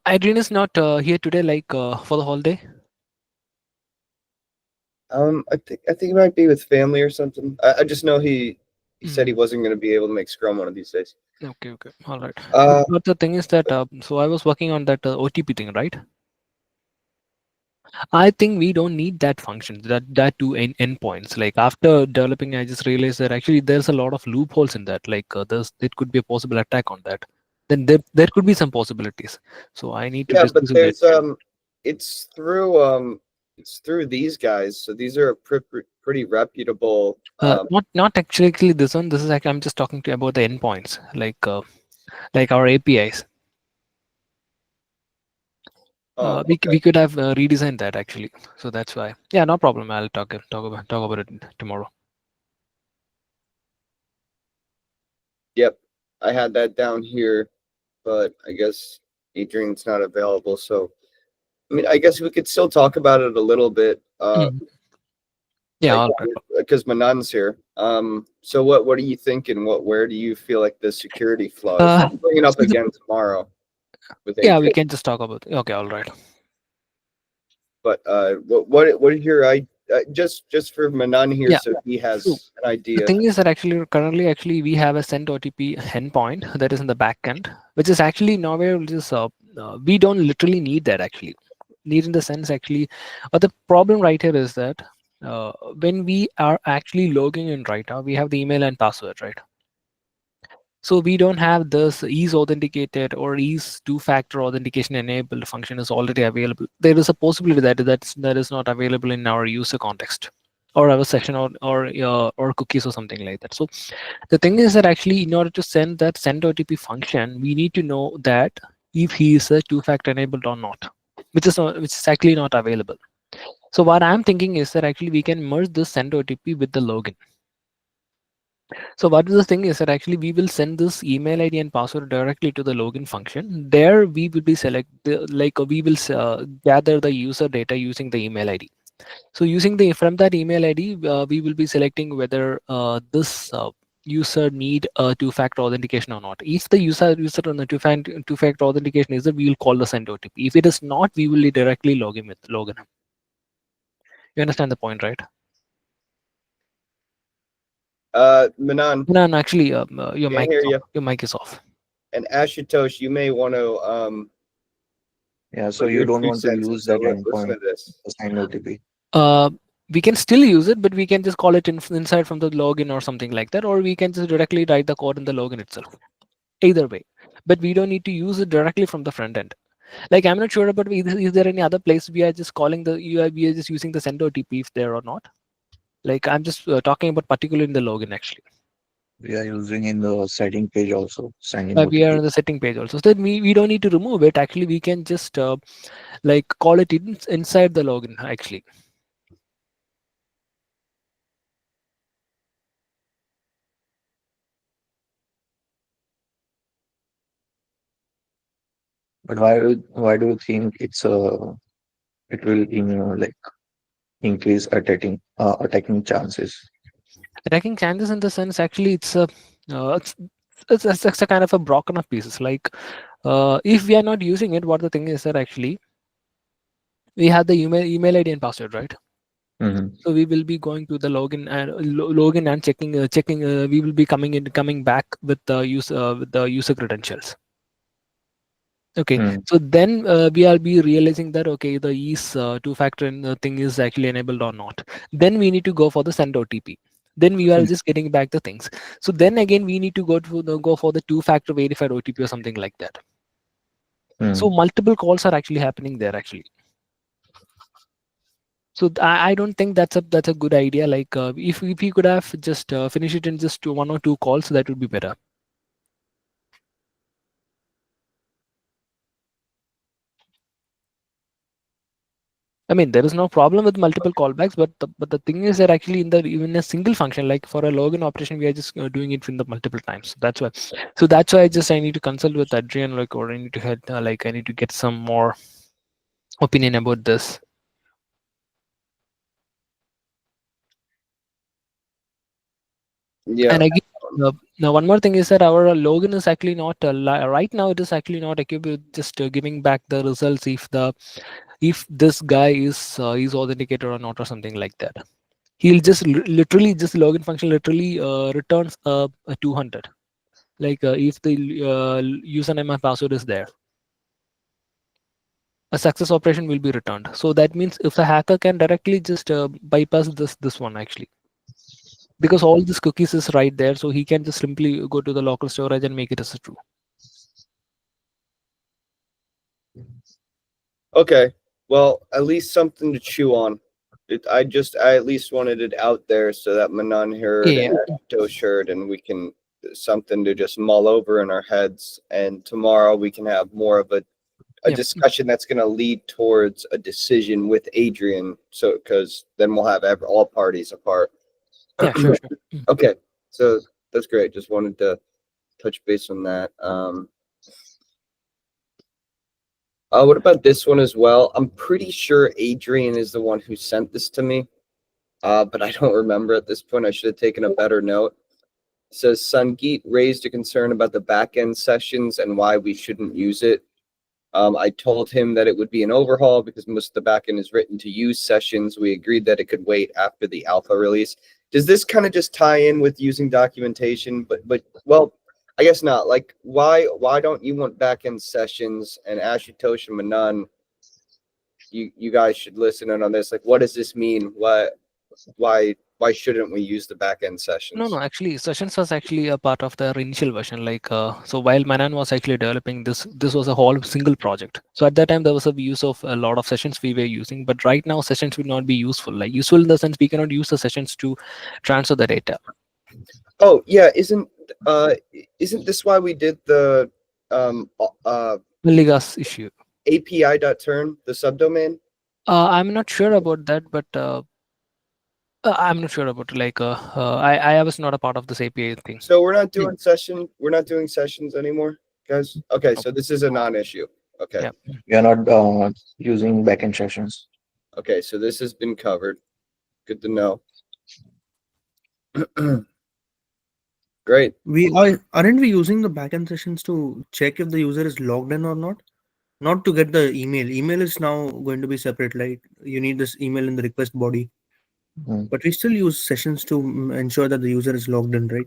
Adrian is not here today, like for the holiday. I think it might be with family or something. I just know he said he Mm. wasn't going to be able to make Scrum one of these days. Okay, okay, all right. But, Uh, but the thing is that so I was working on that OTP thing, right? I think we don't need that function, that two endpoints. Like after developing, I just realized that actually there's a lot of loopholes in that. Like there's it could be a possible attack on that. Then there could be some possibilities. So I need to yeah, but discuss with that. it's through these guys. So these are a pretty reputable. Not actually this one. This is actually I'm just talking to you about the endpoints, like our APIs. Oh, We okay. could have redesigned that actually. So that's why. Yeah, no problem. I'll talk about it tomorrow. Yep, I had that down here, but I guess Adrian's not available. So I mean, I guess we could still talk about it a little bit. Mhm. Yeah, Like all right. because Manan's here. So what are you thinking? Where do you feel like the security flaw is? Uh, I'll bring it up see the again tomorrow with Yeah, we Adrian. can just talk about it. Okay, all right. But what are your I just for Manan here, Yeah. so he So has an the idea. thing is that actually currently actually we have a send OTP endpoint that is in the backend, which is actually nowhere. Just we don't literally need that actually. Need in the sense actually, but the problem right here is that when we are actually logging in right now, we have the email and password, right? So we don't have this ease authenticated or ease two-factor authentication enabled function is already available. There is a possibility that is not available in our user context or our session or cookies or something like that. So the thing is that actually in order to send that send OTP function, we need to know that if he is a two-factor enabled or not, which is actually not available. So what I'm thinking is that actually we can merge this send OTP with the login. So what is the thing is that actually we will send this email ID and password directly to the login function. There we will be we will gather the user data using the email ID. So using the from that email ID, we will be selecting whether this user need a two-factor authentication or not. If the user on the two-factor authentication is there, we will call the send OTP. If it is not, we will directly log in. You understand the point, right? Manan, No, no, actually, your can't mic hear is off. you. Your mic is off. And Ashutosh, you may want to Yeah, so put you your don't two want to cents in. use So that listen endpoint to this. to send OTP. uh, we can still use it, but we can just call it inside from the login or something like that, or we can just directly write the code in the login itself. Either way, but we don't need to use it directly from the front end. Like I'm not sure about is there any other place we are just calling we are just using the send OTP if there or not. Like I'm just talking about particularly in the login actually. We are using in the setting page also, sending We are OTP. in the setting page also, so that we don't need to remove it. Actually, we can just like call it inside the login actually. But why do you think it will like increase attacking chances? Attacking chances in the sense actually uh, it's, it's a kind of a broken up pieces. Like if we are not using it, what the thing is that actually we have the email ID and password, right? Hmm. So we will be going to the login and checking. We will be coming back with the user credentials. Okay, Mm. so then we are be realizing that okay, the ease two-factor thing is actually enabled or not. Then we need to go for the send OTP. Then we are Mm. just getting back the things. So then again, we need to go for the two-factor verified OTP or something like that. So Mm. multiple calls are actually happening there actually. So I don't think that's a good idea. Like if we could have just finish it in just one or two calls, that would be better. I mean, there is no problem with multiple callbacks, but the thing is that actually in the even a single function, like for a login operation, we are just doing it in the multiple times. That's why. So that's why I need to consult with Adrian, like, or I need to head like I need to get some more opinion about this. Yeah, And again, Now, one more thing is that our login is actually not right now. It is actually not equipped with just giving back the results if this guy is authenticated or not or something like that. He'll just literally just login function literally returns a 200. Like if the username and password is there, a success operation will be returned. So that means if the hacker can directly just bypass this one actually, because all these cookies is right there, so he can just simply go to the local storage and make it as a true. Okay. Well, at least something to chew on. I at least wanted it out there so that Manan heard Yeah, and Ashutosh heard, and we can something to just mull over in our heads. And tomorrow we can have more of a yeah, discussion that's going to lead towards a decision with Adrian. So, because then we'll have all parties apart. yeah, sure, sure. Okay. So that's great. Just wanted to touch base on that. What about this one as well? I'm pretty sure Adrian is the one who sent this to me, but I don't remember at this point. I should have taken a better note. It says Sangeeth raised a concern about the backend sessions and why we shouldn't use it. I told him that it would be an overhaul because most of the backend is written to use sessions. We agreed that it could wait after the alpha release. Does this kind of just tie in with using documentation? But well, I guess not. Like, why don't you want backend sessions? And Ashutosh and Manan, you guys should listen in on this. Like, what does this mean? Why shouldn't we use the backend sessions? No, actually, sessions was actually a part of the initial version. Like, so while Manan was actually developing this was a whole single project. So at that time, there was a use of a lot of sessions we were using. But right now, sessions will not be useful. Like useful in the sense we cannot use the sessions to transfer the data. Oh yeah, isn't this why we did the Ligas issue. API.turn, the subdomain? I'm not sure about that, but I'm not sure about like I was not a part of this API thing. So we're not doing sessions anymore, guys. Okay, so this is a non-issue. Okay. Yeah. We are not using backend sessions. Okay, so this has been covered. Good to know. Great. Aren't we using the backend sessions to check if the user is logged in or not? Not to get the email. Email is now going to be separate. Like you need this email in the request body, but we still use sessions to ensure that the user is logged in, right?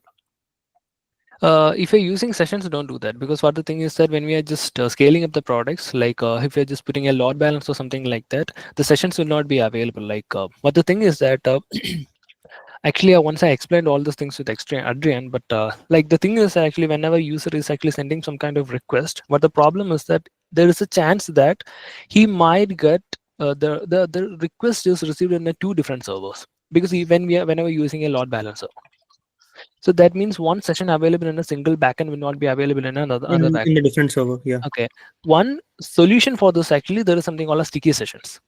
If you're using sessions, don't do that, because what the thing is that when we are just scaling up the products, like if you're just putting a load balance or something like that, the sessions will not be available. Like, but the thing is that actually once I explained all these things with Adrian, but like the thing is actually whenever user is actually sending some kind of request, but the problem is that there is a chance that he might get the request is received in two different servers, because whenever using a load balancer. So that means one session available in a single backend will not be available in another backend. In a different server, yeah. Okay. One solution for this, actually, there is something called as sticky sessions.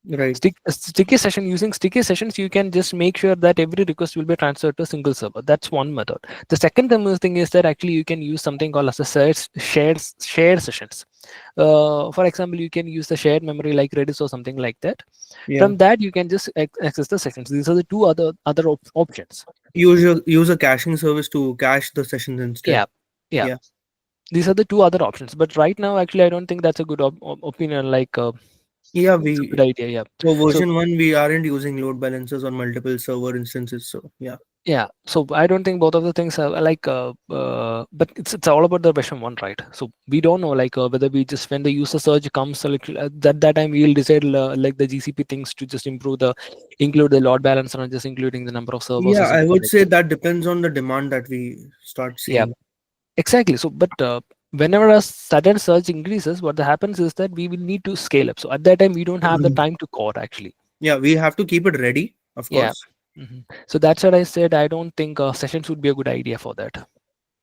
Right. Sticky session, using sticky sessions, you can just make sure that every request will be transferred to a single server. That's one method. The second thing is that actually you can use something called as a shared sessions. For example, you can use the shared memory like Redis or something like that. Yeah. From that, you can just access the sessions. These are the two other options. Use a caching service to cache the sessions instead. Yeah. These are the two other options. But right now, actually, I don't think that's a good opinion. Like, yeah, it's a good idea. Yeah. For version 1, we aren't using load balancers on multiple server instances. So yeah. Yeah, so I don't think both of the things are like, but it's all about the version 1, right? So we don't know like whether we just, when the user surge comes, like that time we'll decide like the GCP things to just include the load balancer and just including the number of servers. Yeah, Or I something would like say that. that depends on the demand that we start Yeah, seeing. exactly. So, but whenever a sudden surge increases, what happens is that we will need to scale up. So at that time, we don't have the time to code actually. Yeah, we have to keep it ready, of Yeah. course. So that's what I said. I don't think sessions would be a good idea for that.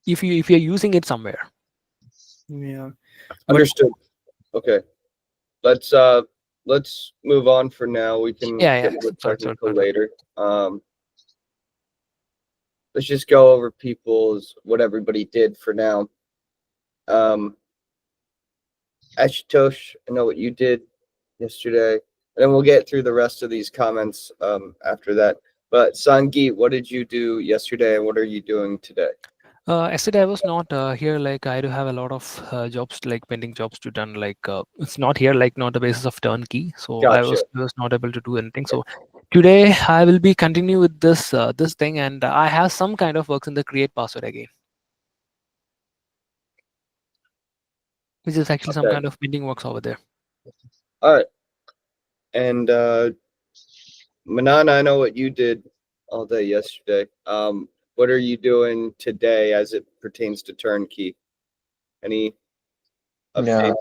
If you're using it somewhere. Yeah. Understood. Okay. Let's move on for now. We can get more technical later. Let's just go over what everybody did for now. Ashutosh, I know what you did yesterday, and then we'll get through the rest of these comments after that. But Sangeeth, what did you do yesterday and what are you doing today? Yesterday I was not here. Like I do have a lot of jobs, like pending jobs to done. Like it's not here, like not the basis of turnkey. So Gotcha. I was not able to do anything. So today I will be continue with this thing, and I have some kind of works in the create password again, which is actually some Okay. kind of pending works over there. All right. And Manan, I know what you did all day yesterday. What are you doing today as it pertains to turnkey? Any Yeah,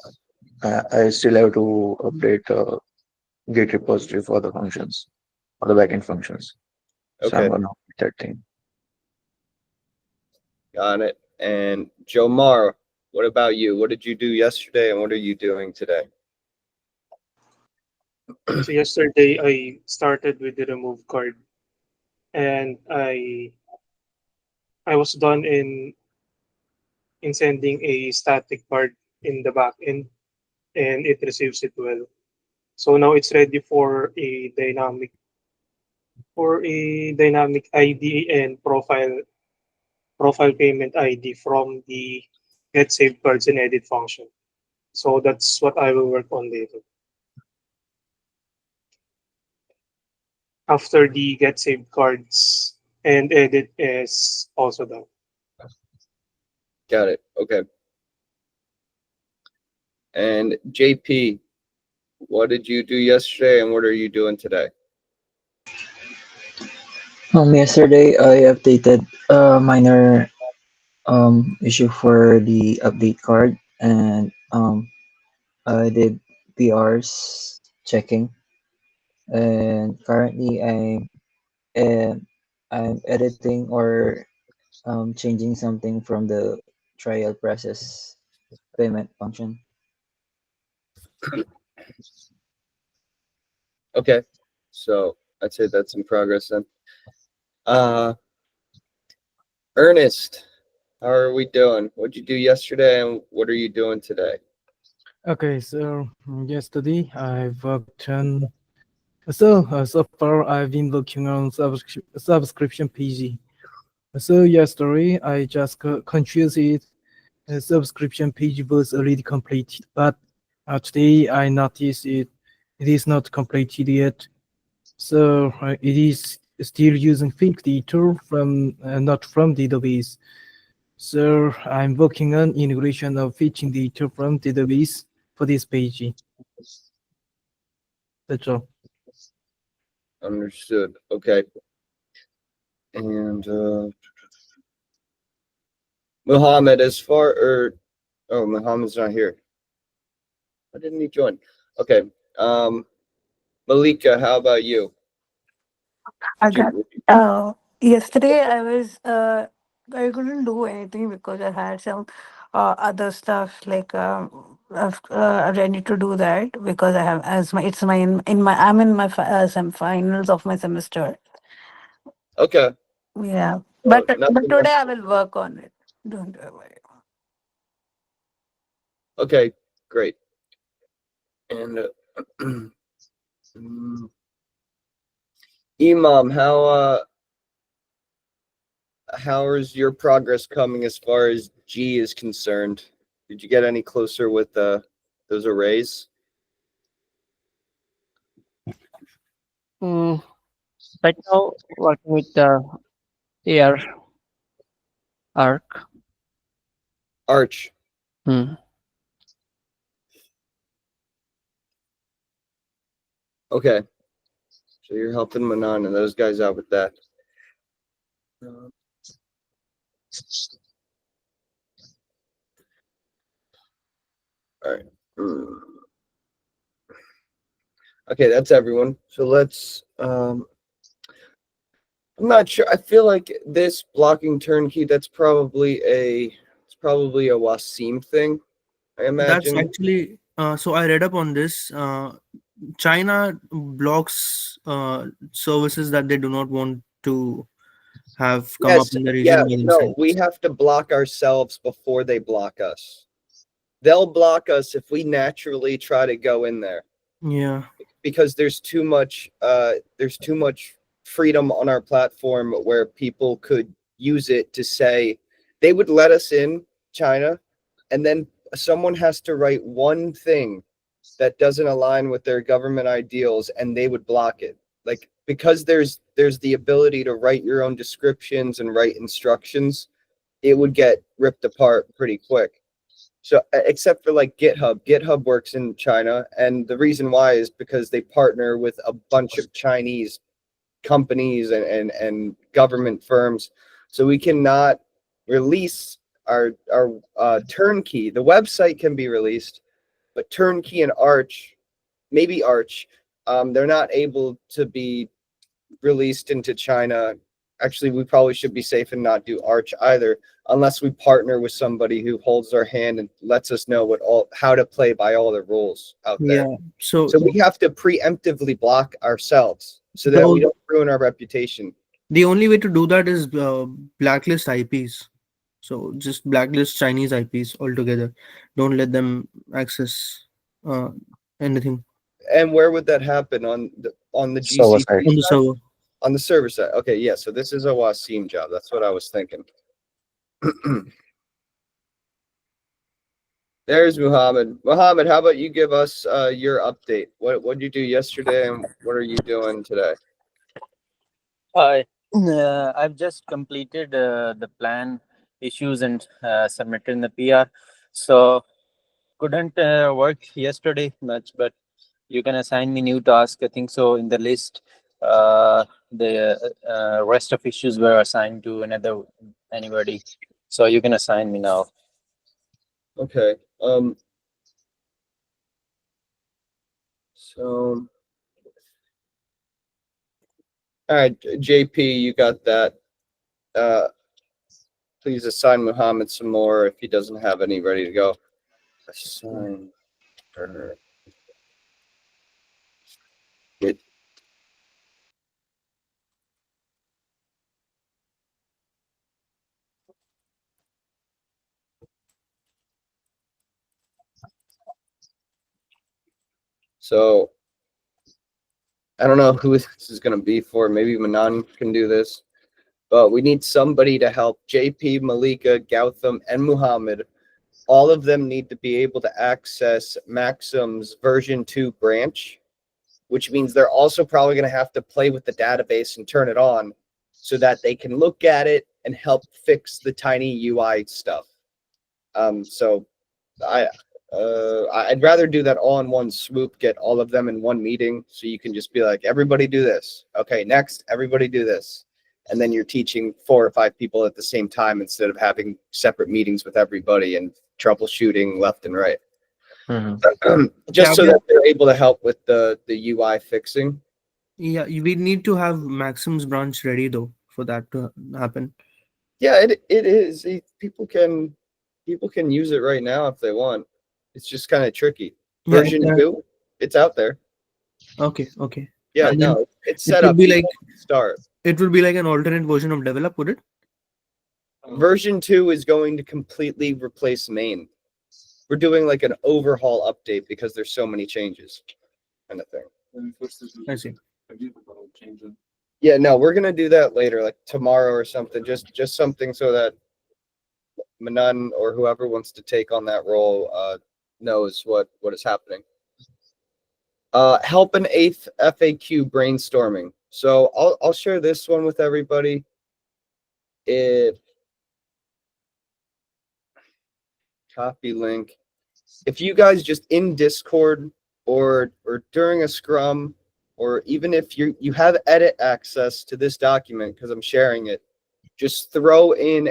updates? I still have to update Git repository for the functions, for the backend functions. So Okay, I'm gonna update that thing. got it. And Jomar, what about you? What did you do yesterday and what are you doing today? So yesterday I started with the remove card, and I was done in sending a static card in the back end, and it receives it well. So now it's ready for a dynamic ID and profile payment ID from the get saved cards and edit function. So that's what I will work on later. After the get saved cards and edit is also done. Got it. Okay. And JP, what did you do yesterday and what are you doing today? Yesterday I updated a minor issue for the update card, and I did PRs checking, and currently uh, I'm editing or changing something from the trial process payment function. Okay. So I'd say that's in progress then. Ernest, how are we doing? What'd you do yesterday and what are you doing today? Okay, so yesterday I worked on so far I've been working on subscription PG. So yesterday I just confused it. Subscription page was already completed, but today I noticed it is not completed yet. So it is still using fake data from not from database. So I'm working on integration of fetching data from database for this page. That's all. Understood. Okay. And Mohammad, Mohammed's not here. Why didn't he join? Okay. Malika, how about you? I Did got you- yesterday I couldn't do anything because I had some other stuff like ready to do that because I have as my it's my in my I'm in my some finals of my semester. Okay. Yeah, So but nothing. today I will work on it. Don't worry. Okay, great. And Imam, how is your progress coming as far as G is concerned? Did you get any closer with those arrays? Right now, working with the AR arc. Arch. Hmm. Okay. So you're helping Manan and those guys out with that. All right. Okay, that's everyone. So let's I'm not sure. I feel like this blocking turnkey, it's probably a Wasim thing, I That's imagine. actually so I read up on this. China blocks services that they do not want to have come up Yes, in the region yeah, by no, themselves. we have to block ourselves before they block us. They'll block us if we naturally try to go in there Yeah. because there's too much freedom on our platform where people could use it to say they would let us in China, and then someone has to write one thing that doesn't align with their government ideals, and they would block it. Like, because there's the ability to write your own descriptions and write instructions, it would get ripped apart pretty quick. So except for like GitHub works in China, and the reason why is because they partner with a bunch of Chinese companies and government firms. So we cannot release our TernKey. The website can be released, but TernKey and Arch, maybe Arch, they're not able to be released into China. Actually, we probably should be safe and not do Arch either, unless we partner with somebody who holds our hand and lets us know how to play by all the rules out there. Yeah. So we have to preemptively block ourselves so that we don't ruin our reputation. the only way to do that is blacklist IPs. So just blacklist Chinese IPs altogether. Don't let them access anything And where would that happen? On the Server GCP side. on the server. on the server side? Okay, yeah. So this is a Wasim job. That's what I was thinking. There's Muhammad. Muhammad, how about you give us your update? What did you do yesterday, and what are you doing today? I've just completed the plan issues and submitted in the PR. So couldn't work yesterday much, but you can assign me new task. I think so. In the list, the rest of issues were assigned to anybody. So you can assign me now. Okay. So, all right, JP, you got that. Please assign Muhammad some more if he doesn't have any ready to go. Assign. It. So, I don't know who this is going to be for. Maybe Manan can do this. But we need somebody to help. JP, Malika, Gautam, and Muhammad. All of them need to be able to access Maksym's version 2 branch, which means they're also probably going to have to play with the database and turn it on so that they can look at it and help fix the tiny UI stuff. So I'd rather do that all in one swoop, get all of them in one meeting, so you can just be like, everybody do this. Okay, next, everybody do this. And then you're teaching 4 or 5 people at the same time instead of having separate meetings with everybody and troubleshooting left and right. Just so that they're able to help with the UI fixing. Yeah, we need to have Maksym's branch ready though for that to happen. Yeah, it is. People can use it right now if they want. It's just kind of tricky. Version 2, it's out there. Okay. Yeah, And no, it's it set would up. be like Start. It will be like an alternate version of develop, would it? Version 2 is going to completely replace main. We're doing like an overhaul update because there's so many changes, kind of thing. I see. Yeah, no, we're gonna do that later, like tomorrow or something. Just something so that Manan or whoever wants to take on that role knows what is happening. Help an 8th FAQ brainstorming. So I'll share this one with everybody. Copy link. If you guys just in Discord or during a Scrum, or even if you have edit access to this document because I'm sharing it, just throw in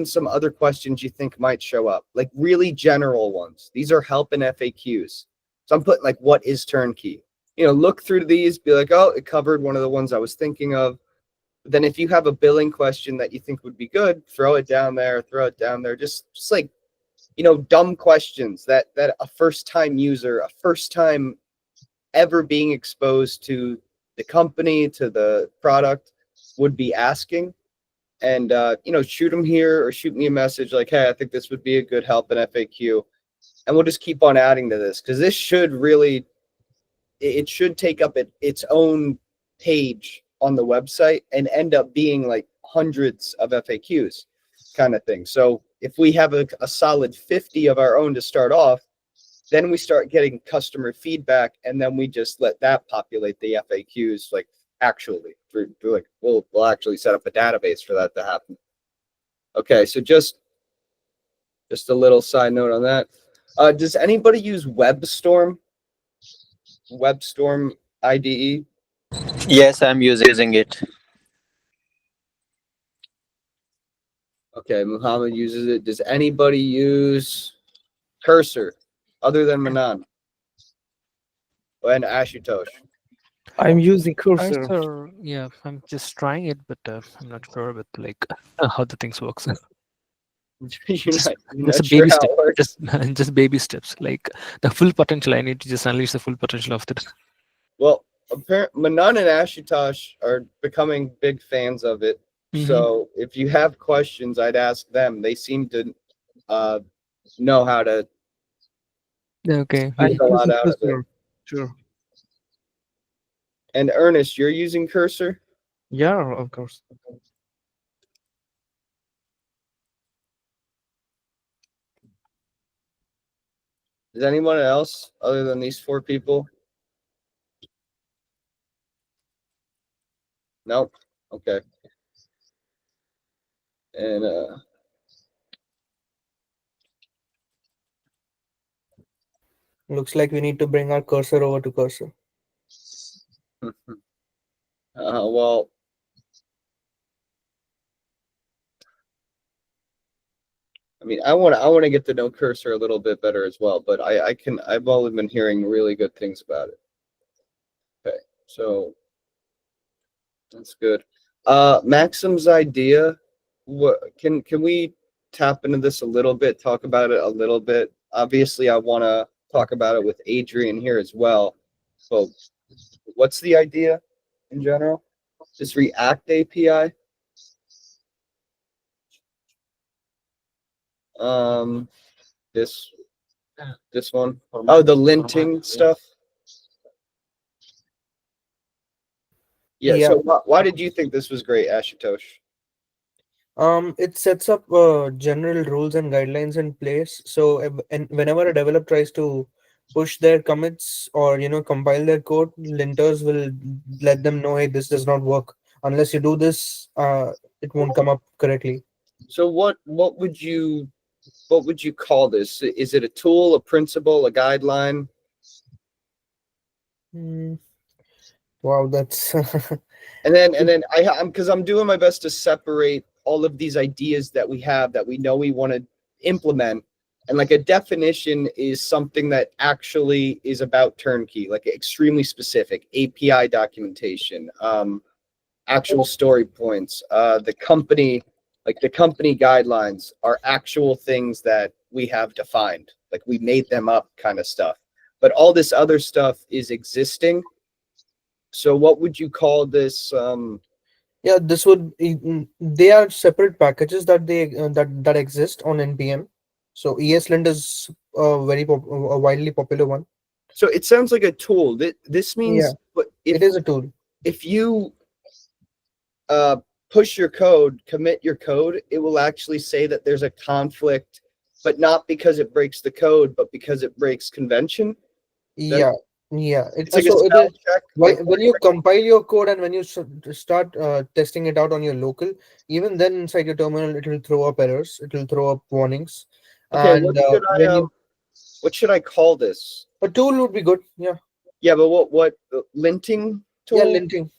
some other questions you think might show up, like really general ones. These are help and FAQs. So I'm putting like, what is TernKey? Look through these, be like, oh, it covered one of the ones I was thinking of. Then if you have a billing question that you think would be good, throw it down there. Just like, dumb questions that a first-time user, a first-time ever being exposed to the company, to the product, would be asking. And, shoot them here or shoot me a message like, hey, I think this would be a good help in FAQ. And we'll just keep on adding to this because this should really, it should take up its own page on the website and end up being like hundreds of FAQs kind of thing. So if we have a solid 50 of our own to start off, then we start getting customer feedback, and then we just let that populate the FAQs like actually through like we'll actually set up a database for that to happen. Okay, so just a little side note on that. Does anybody use WebStorm? WebStorm IDE? Yes, I'm using it. Okay, Muhammad uses it. Does anybody use Cursor other than Manan and Ashutosh? I'm using Cursor. Cursor, yeah, I'm just trying it, but I'm not sure about like how the things works. Just a sure baby how step, it works. just baby steps. Like the full potential, I need to just unleash the full potential of it. Well, apparently Manan and Ashutosh are becoming big fans of it. So if you have questions, I'd ask them. They seem to know how to Okay. I'm get a lot using out of it. Cursor. Sure. And Ernest, you're using Cursor? Yeah, of course. Is anyone else other than these 4 people? Nope. Okay. And Looks like we need to bring our cursor over to Cursor. well, I mean, I want to get to know Cursor a little bit better as well, but I've always been hearing really good things about it. Okay, so that's good. Maksym's idea. What can we tap into this a little bit? Talk about it a little bit. Obviously, I want to talk about it with Adrian here as well. So, what's the idea in general? This React API. This one. Oh, the linting stuff. Yeah. Yeah. So why did you think this was great, Ashutosh? It sets up general rules and guidelines in place. So and whenever a developer tries to push their commits or compile their code, linters will let them know, hey, this does not work unless you do this. It won't come up correctly. So what would you call this? Is it a tool, a principle, a guideline? Wow, that's And then I'm doing my best to separate all of these ideas that we have that we know we want to implement. And like a definition is something that actually is about TernKey, like extremely specific API documentation, actual story points, the company guidelines are actual things that we have defined, like we made them up kind of stuff. But all this other stuff is existing. So what would you call this? yeah, this would they are separate packages that that exist on npm. So ESLint is a widely popular one. So it sounds like a tool. This means, Yeah, but it is a tool. if you push your code, commit your code, it will actually say that there's a conflict, but not because it breaks the code, but because it breaks convention. Yeah, It's like a so it spell is check. Like, when you compile your code and when you start testing it out on your local, even then inside your terminal it will throw up errors, it will throw up warnings. okay, And what should I call this? a tool would be good. Yeah, but what linting tool? Yeah, linting.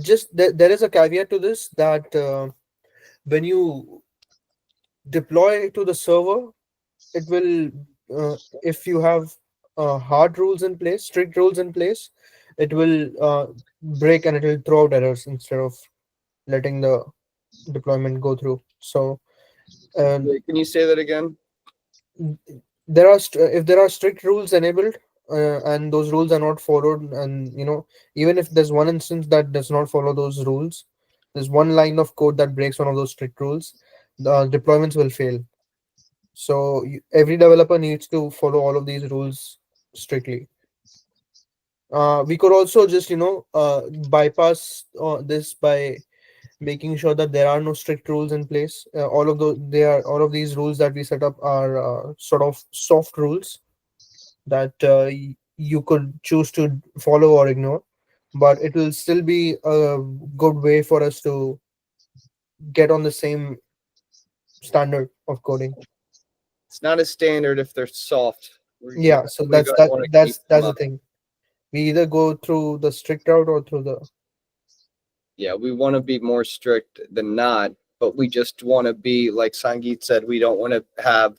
Just there is a caveat to this that when you deploy to the server, it will if you have hard rules in place, strict rules in place, it will break and it will throw out errors instead of letting the deployment go through. So Wait, can you say that again? there are if there are strict rules enabled and those rules are not followed, and even if there's one instance that does not follow those rules, there's one line of code that breaks one of those strict rules, the deployments will fail. So every developer needs to follow all of these rules strictly. We could also just bypass this by making sure that there are no strict rules in place. All of these rules that we set up are sort of soft rules that you could choose to follow or ignore, but it will still be a good way for us to get on the same standard of coding. It's not a standard if they're soft. Yeah, so We're gonna want to keep them that's the up. thing. We either go through the strict route or through the Yeah, we want to be more strict than not, but we just want to be, like Sangeeth said, we don't want to have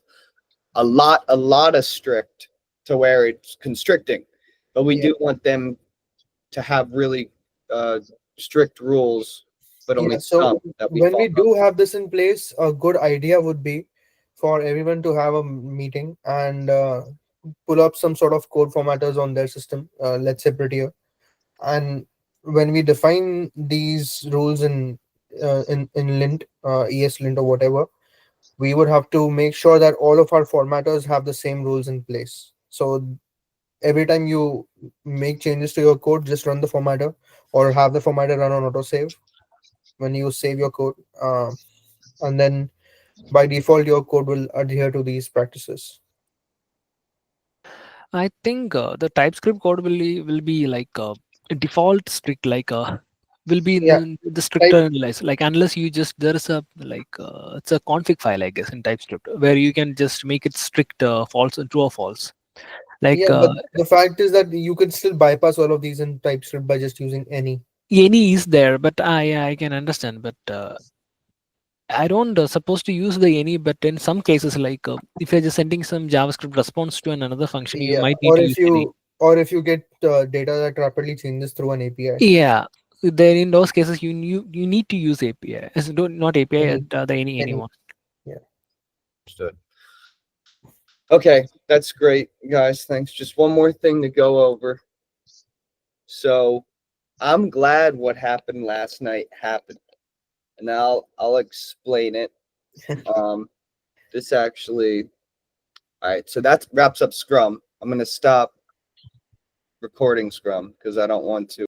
a lot of strict to where it's constricting, but we do want them to have really strict rules, but only So some that we when we follow. do have this in place, a good idea would be for everyone to have a meeting and pull up some sort of code formatters on their system, let's say Prettier. And when we define these rules in lint, ESLint or whatever, we would have to make sure that all of our formatters have the same rules in place. So every time you make changes to your code, just run the formatter or have the formatter run on autosave when you save your code. And then by default, your code will adhere to these practices. I think the TypeScript code will be like default strict, like will be in Yeah, the type. stricter list. Like unless you just there is a like it's a config file, I guess, in TypeScript where you can just make it strict false and true or false. Like Yeah, but the fact is that you can still bypass all of these in TypeScript by just using any. any is there, but I can understand, but I don't supposed to use the any, but in some cases, like if you're just sending some JavaScript response to another function, you Yeah, might need to use any. or if you get data that rapidly changes through an API. Yeah, then in those cases, you need to use API. Not API, Any, the any any. one. Yeah. Understood. Okay, that's great, guys. Thanks. Just one more thing to go over. So I'm glad what happened last night happened, and I'll explain it. This actually, all right. So that wraps up Scrum. I'm gonna stop recording Scrum because I don't want to.